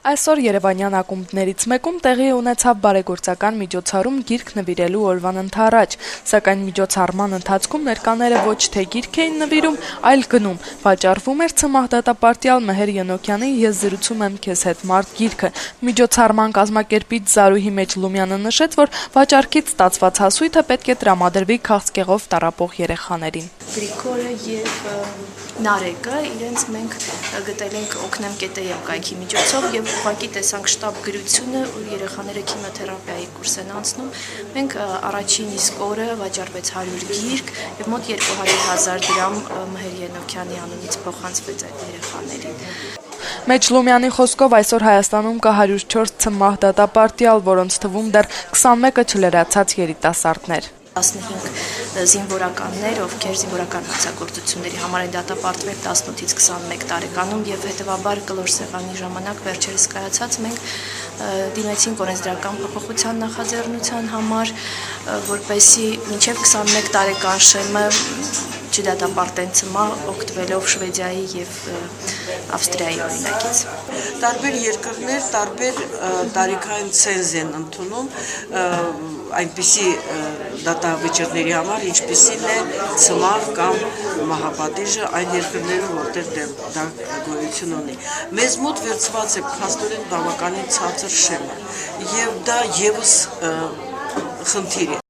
Այսօր Երևանյան ակումբներից մեկում տեղի ունեցավ բարեգործական միջոցառում գիրք նվիրելու օրվան ընդառաջ, սակայն միջոցառման ընթացքում ներկաները ոչ թե գիրք էին նվիրում, այլ գնում, վաճառվում էր Ցմահ դատապարտյալ Մեհեր Ենոքյանի «Ես զրուցում եմ քեզ հետ» մարդ գիրքը։ Միջոցառման կազմակերպիչ Զարուհի Մեջլումյանը նշեց, որ վաճառքից ստացված հասույթը պետք է տրամադրվի քաղցկեղով տառապող երեխաներին։ Գրիգորը եւ Նարեկը իրենց մենք գտել ենք օգնեմ կետեյ կայքի միջոցով եւ ուղղակի տեսանք շտաբ գրությունը, որ երեխաները քիմիոթերապիայի կուրս են անցնում։ Մենք առաջին իսկ օրը վաճառվեց 100 գիրք եւ մոտ 200,000 դրամ Մեհեր Ենոքյանի անունից փոխանցվեց այդ երեխաներին։ Մեջլումյանի խոսքով այսօր Հայաստանում կա 104 Ցմահ դատապարտյալ, որոնց թվում դեռ 21-ը չլրացած երիտասարդներ։ 15 զինվորականներ, ովքեր զինվորական հանցագործությունների համար են դատապարտվել 18-ից 21 տարեկանում եւ հետեւաբար կլոր սեղանի ժամանակ վերջերս կայացած մենք դիմեցինք օրենսդրական փոփոխության նախաձեռնության համար, որպեսզի մինչեւ 21 տարեկան շեմը չդատապարտեն Ցմահ, օգտվելով Շվեդիայի եւ Ավստրիայի օրինակից։ Տարբեր երկրներ տարբեր տարիքային ցենզ են ընդունում այնպիսի դատավճիռների համար, ինչպիսին է Ցմահ կամ մահապատիժը այն երկրներում, որտեղ դա գոյություն ունի։ Մեզ մոտ վերցված է փաստորեն բավականին ցածր շեմը, եւ դա եւս խնդիր է։